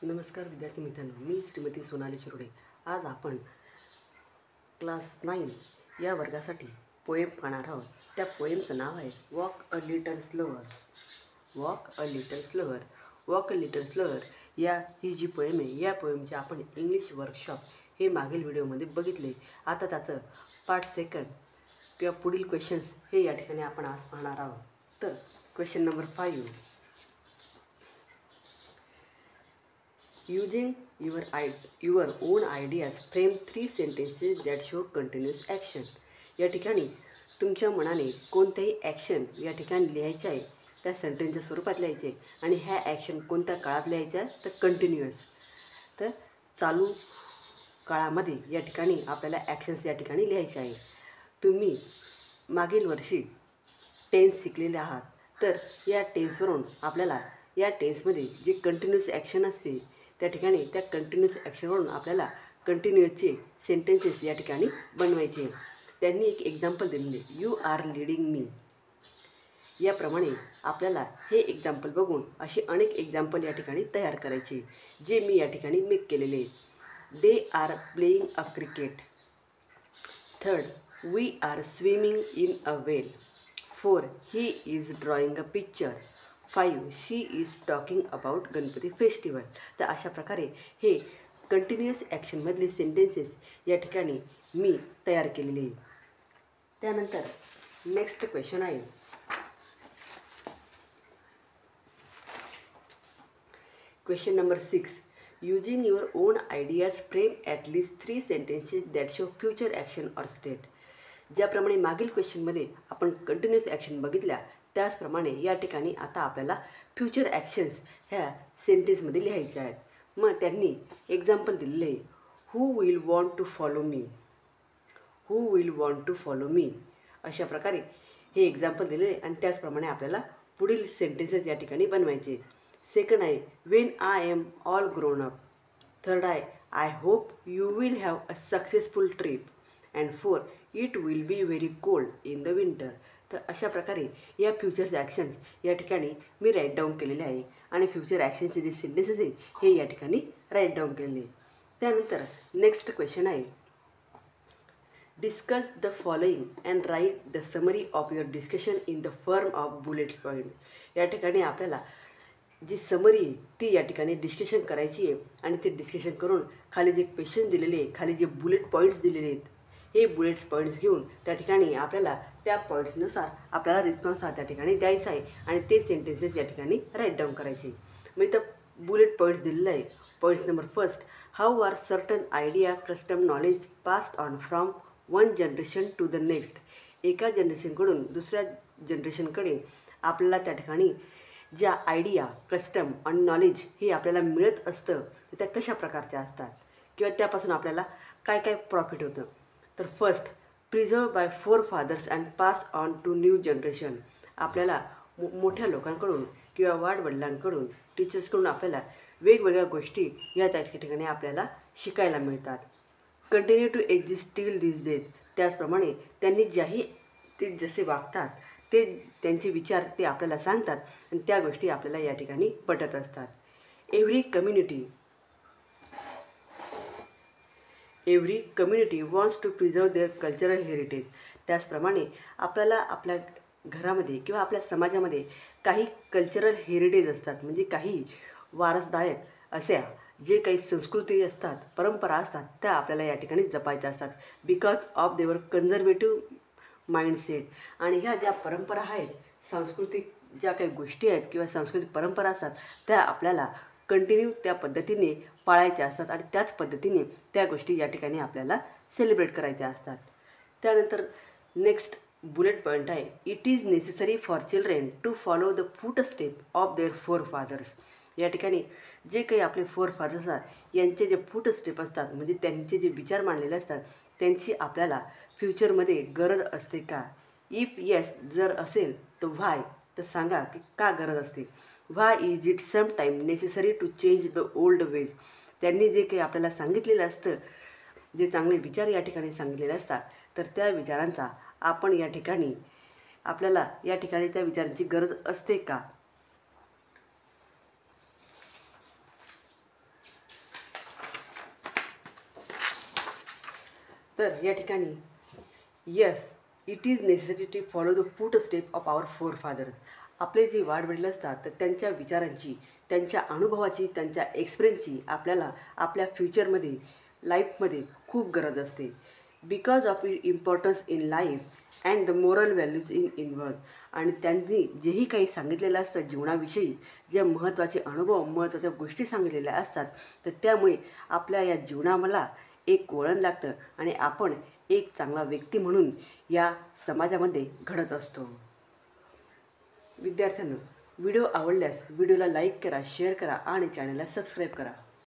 नमस्कार विद्यार्थी मित्रांनो, मी श्रीमती सोनाली शिरोडे। आज आपण क्लास 9 या वर्गासाठी पोएम पाहणार आहोत। त्या पोएमचं नाव आहे walk a little slower. Walk a little slower, walk a little slower ही जी पोएम आहे, या पोएमचे आपण इंग्लिश वर्कशॉप हे मागील व्हिडिओमध्ये बघितले। आता त्याचं पार्ट सेकंड किंवा पुढील क्वेश्चन्स हे या ठिकाणी आपण आज पाहणार आहोत। तर question number 5, using your own ideas frame 3 sentences that show continuous action। या ठिकाणी तुमच्या मनाने कोणतेही ॲक्शन या ठिकाणी लिहायचे आहे, त्या सेंटेन्सच्या स्वरूपात लिहायचे आणि ह्या ॲक्शन कोणत्या काळात लिहायच्या तर कंटिन्युअस, तर चालू काळामध्ये या ठिकाणी आपल्याला ॲक्शन्स या ठिकाणी लिहायचे आहे। तुम्ही मागील वर्षी टेन्स शिकलेले आहात, तर या टेन्सवरून आपल्याला या टेन्समध्ये जे कंटिन्युअस ॲक्शन असते त्या ठिकाणी त्या कंटिन्युअस ॲक्शनवरून आपल्याला कंटिन्युअसचे सेंटेन्सेस या ठिकाणी बनवायचे। त्यांनी एक एक्झाम्पल दिलेले, यू आर लीडिंग मी। याप्रमाणे आपल्याला हे एक्झाम्पल बघून असे अनेक एक्झाम्पल या ठिकाणी तयार करायचे, जे मी या ठिकाणी मेक केलेले। They are playing a cricket. Third, we are swimming in a well. 4, he is drawing a picture। 5, she is talking about Ganpati festival. तर अशा प्रकारे हे कंटिन्युअस ॲक्शनमधले सेंटेन्सेस या ठिकाणी मी तयार केलेले। त्यानंतर नेक्स्ट क्वेश्चन आहे, question number 6, using your on ideas frame at least 3 sentences that show future action or state. ज्याप्रमाणे मागील क्वेश्चनमध्ये आपण कंटिन्युअस ॲक्शन बघितल्या, त्याचप्रमाणे या ठिकाणी आता आपल्याला फ्युचर ॲक्शन्स ह्या सेंटेन्समध्ये लिहायच्या आहेत। मग त्यांनी एक्झाम्पल दिलेले आहे, who will want to follow me. Who will want to follow me अशा प्रकारे हे एक्झाम्पल दिलेले आणि त्याचप्रमाणे आपल्याला पुढील सेंटेन्सेस या ठिकाणी बनवायचे। सेकंड आहे, when I am all grown up. Third आहे, I hope you will have a successful trip. And 4, it will be very cold in the winter. तर अशा प्रकारे या फ्युचर ॲक्शन्स या ठिकाणी मी राईट डाऊन केलेले आहे आणि फ्युचर ॲक्शनचे जे सेंटेन्सेस आहेत हे या ठिकाणी राईट डाऊन केलेले। त्यानंतर नेक्स्ट क्वेश्चन आहे, discuss the following and write the summary of your discussion in the form of bullets point. या ठिकाणी आपल्याला जी समरी आहे ती या ठिकाणी डिस्कशन करायची आहे आणि ते डिस्कशन करून खाली जे क्वेश्चन दिलेले आहे, खाली जे बुलेट पॉईंट्स दिलेले आहेत, हे बुलेट्स पॉईंट्स घेऊन त्या ठिकाणी आपल्याला त्या पॉईंट्सनुसार आपल्याला रिस्पॉन्स हा त्या ठिकाणी द्यायचा आहे आणि ते सेंटेन्सेस या ठिकाणी राईट डाऊन करायचे। मग इथं बुलेट पॉईंट्स दिलेलं आहे। Points number first, how are certain idea custom knowledge passed on from one generation to the next. एका जनरेशनकडून दुसऱ्या जनरेशनकडे आपल्याला त्या ठिकाणी ज्या आयडिया कस्टम आणि नॉलेज हे आपल्याला मिळत असतं, त्या कशा प्रकारच्या असतात किंवा त्यापासून आपल्याला काय काय प्रॉफिट होतं। तर first, preserve by forefathers and pass on to new generation. आपल्याला मोठ्या लोकांकडून किंवा वाडवडिलांकडून, टीचर्सकडून आपल्याला वेगवेगळ्या गोष्टी या त्या ठिकाणी आपल्याला शिकायला मिळतात। Continue to exist till this days. त्याचप्रमाणे त्यांनी ते जसे वागतात ते त्यांचे विचार ते आपल्याला सांगतात आणि त्या गोष्टी आपल्याला या ठिकाणी पटत असतात। Every community wants to preserve their cultural heritage. त्याचप्रमाणे आपल्याला आपल्या घरामध्ये किंवा आपल्या समाजामध्ये काही कल्चरल हेरिटेज असतात, म्हणजे काही वारसदायक अशा जे काही संस्कृती असतात, परंपरा असतात, त्या आपल्याला या ठिकाणी जपायच्या असतात because of their conservative mindset. आणि ह्या ज्या परंपरा आहेत, सांस्कृतिक ज्या काही गोष्टी आहेत किंवा सांस्कृतिक परंपरा असतात, त्या आपल्याला कंटिन्यू त्या पद्धतीने पाळायच्या असतात आणि त्याच पद्धतीने त्या गोष्टी या ठिकाणी आपल्याला सेलिब्रेट करायच्या असतात। त्यानंतर नेक्स्ट बुलेट पॉईंट आहे, it is necessary for children to follow the footstep of their forefathers. या ठिकाणी जे काही आपले फोर फादर्स असतात यांचे जे फूट स्टेप असतात, म्हणजे त्यांचे जे विचार मांडलेले असतात, त्यांची आपल्याला फ्युचरमध्ये गरज असते का? इफ येस जर असेल तर व्हाय, तर सांगा की का गरज असते। Why is it sometime necessary to change the old ways. त्यांनी जे काही आपल्याला सांगितलेलं असतं, जे चांगले विचार या ठिकाणी सांगितलेले असतात, तर त्या विचारांचा आपण या ठिकाणी आपल्याला या ठिकाणी त्या विचारांची गरज असते का? तर या ठिकाणी yes it is necessary to follow the footstep of our forefathers. आपले जे वाडवडील असतात तर त्यांच्या विचारांची, त्यांच्या अनुभवाची, त्यांच्या एक्सपिरियन्सची आपल्याला आपल्या फ्युचरमध्ये लाईफमध्ये खूप गरज असते. Because of it importance in life and the moral values in involve. आणि त्यांनी जेही काही सांगितलेलं असतं जीवनाविषयी, जे महत्त्वाचे अनुभव, महत्त्वाच्या गोष्टी सांगितलेल्या असतात, तर त्यामुळे आपल्या या जीवनाला एक वळण लागतं आणि आपण एक चांगला व्यक्ती म्हणून या समाजामध्ये घडत असतो. विद्यार्थ्यांनो, व्हिडिओ आवडल्यास व्हिडिओला लाईक करा, शेअर करा आणि चॅनलला सबस्क्राईब करा.